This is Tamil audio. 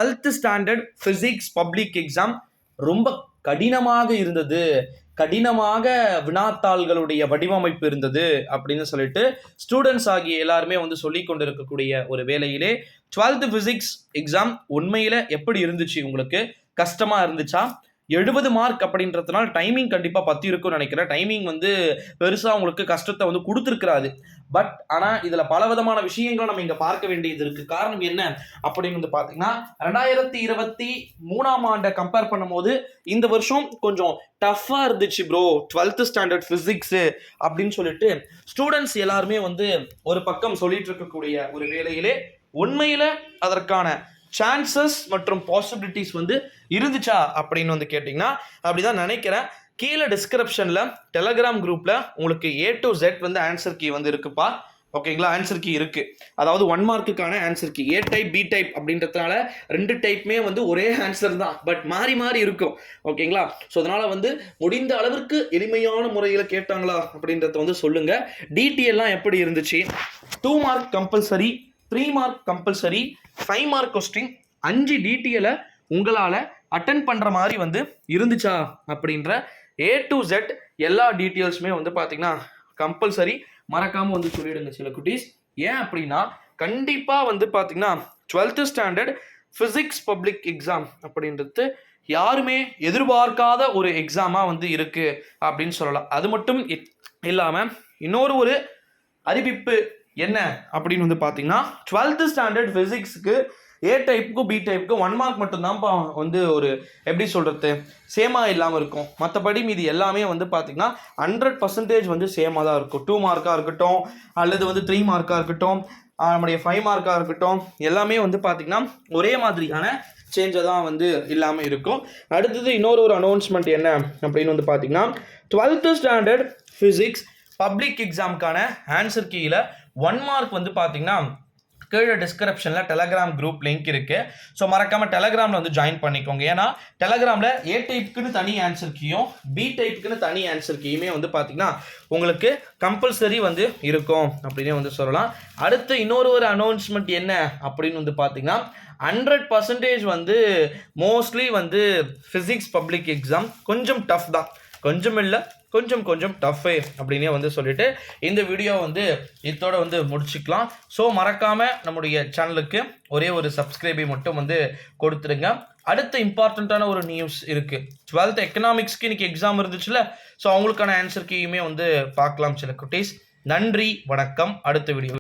12th standard physics public exam ரொம்ப கடினமாக இருந்தது, கடினமாக வினாத்தாள்களுடைய வடிவமைப்பு இருந்தது அப்படின்னு சொல்லிட்டு ஸ்டூடெண்ட்ஸ் ஆகிய எல்லாருமே வந்து சொல்லி கொண்டு இருக்கக்கூடிய ஒரு வேளையிலே 12th பிசிக்ஸ் எக்ஸாம் உண்மையில எப்படி இருந்துச்சு? உங்களுக்கு கஷ்டமா இருந்துச்சா? 70 மார்க் அப்படின்றதுனால டைமிங் கண்டிப்பாக பற்றி இருக்கும்னு நினைக்கிறேன். டைமிங் வந்து பெருசாக உங்களுக்கு கஷ்டத்தை வந்து கொடுத்துருக்குறாது. பட் ஆனால் இதில் பல விதமான விஷயங்களை நம்ம இங்கே பார்க்க வேண்டியது இருக்குது. காரணம் என்ன அப்படின்னு வந்து பார்த்தீங்கன்னா 2023ஆம் ஆண்டை கம்பேர் பண்ணும்போது இந்த வருஷம் கொஞ்சம் டஃப்பாக இருந்துச்சு ப்ரோ 12th ஸ்டாண்டர்ட் ஃபிசிக்ஸு அப்படின்னு சொல்லிட்டு ஸ்டூடெண்ட்ஸ் எல்லாருமே வந்து ஒரு பக்கம் சொல்லிட்டு இருக்கக்கூடிய ஒரு வேளையிலே உண்மையில் அதற்கான சான்சஸ் மற்றும் பாசிபிலிட்டிஸ் வந்து இருந்துச்சா அப்படின்னு வந்து கேட்டிங்கன்னா அப்படிதான் நினைக்கிறேன். கீழே டிஸ்கிரிப்ஷனில் டெலகிராம் குரூப்பில் உங்களுக்கு A to Z வந்து ஆன்சர் கீ வந்து இருக்குப்பா. ஓகேங்களா? ஆன்சர் கீ இருக்குது. அதாவது 1 மார்க்குக்கான answer key A type B type அப்படின்றதுனால 2 டைப்புமே வந்து ஒரே ஆன்சர் தான், பட் மாறி மாறி இருக்கும். ஓகேங்களா? ஸோ அதனால் வந்து முடிந்த அளவிற்கு எளிமையான முறையில் கேட்டாங்களா அப்படின்றத வந்து சொல்லுங்கள். டிடிஎல்லாம் எப்படி இருந்துச்சு? 2 mark compulsory, 3 mark compulsory, 5 mark question, 5 டிடிஎலை உங்களால் அட்டன் பண்ணுற மாதிரி வந்து இருந்துச்சா அப்படின்ற A to Z எல்லா டீட்டெயில்ஸுமே வந்து பார்த்தீங்கன்னா கம்பல்சரி மறக்காமல் வந்து சொல்லிவிடுங்க சில குட்டீஸ். ஏன் அப்படின்னா கண்டிப்பாக வந்து பார்த்தீங்கன்னா 12th standard physics public exam அப்படின்றது யாருமே எதிர்பார்க்காத ஒரு எக்ஸாமாக வந்து இருக்குது அப்படின்னு சொல்லலாம். அது மட்டும் இல்லாமல் இன்னொரு ஒரு அறிவிப்பு என்ன அப்படின்னு வந்து பார்த்தீங்கன்னா 12th ஸ்டாண்டர்ட் ஃபிசிக்ஸுக்கு A டைப்புக்கும் B டைப்புக்கும் 1 மார்க் மட்டும்தான்ப்பா வந்து ஒரு எப்படி சொல்கிறது சேமாக இல்லாமல் இருக்கும். மற்றபடி மீது எல்லாமே வந்து பார்த்திங்கன்னா 100% வந்து சேமாக தான் இருக்கும். 2 மார்க்காக இருக்கட்டும் அல்லது வந்து 3 மார்க்காக இருக்கட்டும், நம்முடைய 5 மார்க்காக இருக்கட்டும், எல்லாமே வந்து பார்த்திங்கன்னா ஒரே மாதிரியான சேஞ்சை தான் வந்து இல்லாமல் இருக்கும். அடுத்தது இன்னொரு ஒரு அனௌன்ஸ்மெண்ட் என்ன அப்படின்னு வந்து பார்த்திங்கன்னா 12th ஸ்டாண்டர்ட் ஃபிசிக்ஸ் பப்ளிக் எக்ஸாமுக்கான ஆன்சர் கீழே 1 மார்க் வந்து பார்த்திங்கன்னா கீழே டிஸ்கிரிப்ஷனில் டெலகிராம் குரூப் லிங்க் இருக்குது. ஸோ மறக்காமல் டெலகிராமில் வந்து ஜாயின் பண்ணிக்கோங்க. ஏன்னா டெலகிராமில் A டைப்புக்குன்னு தனி ஆன்சர் கீயும் B டைப்புக்குன்னு தனி ஆன்சர் கீயுமே வந்து பார்த்திங்கன்னா உங்களுக்கு கம்பல்சரி வந்து இருக்கும் அப்படின்னே வந்து சொல்லலாம். அடுத்து இன்னொரு ஒரு அனௌன்ஸ்மெண்ட் என்ன அப்படின்னு வந்து பார்த்திங்கன்னா 100% வந்து மோஸ்ட்லி வந்து ஃபிசிக்ஸ் பப்ளிக் எக்ஸாம் கொஞ்சம் டஃப் தான், கொஞ்சம் இல்லை கொஞ்சம் டஃப்பு அப்படின்னே வந்து சொல்லிட்டு இந்த வீடியோ வந்து இதோட வந்து முடிச்சுக்கலாம். ஸோ மறக்காமல் நம்முடைய சேனலுக்கு ஒரே ஒரு சப்ஸ்கிரைபை மட்டும் வந்து கொடுத்துருங்க. அடுத்த இம்பார்ட்டண்ட்டான ஒரு நியூஸ் இருக்குது. 12th எக்கனாமிக்ஸ்க்கு இன்றைக்கி எக்ஸாம் இருந்துச்சுல, ஸோ அவங்களுக்கான ஆன்சர் கீயுமே வந்து பார்க்கலாம் சில குட்டீஸ். நன்றி, வணக்கம். அடுத்த வீடியோ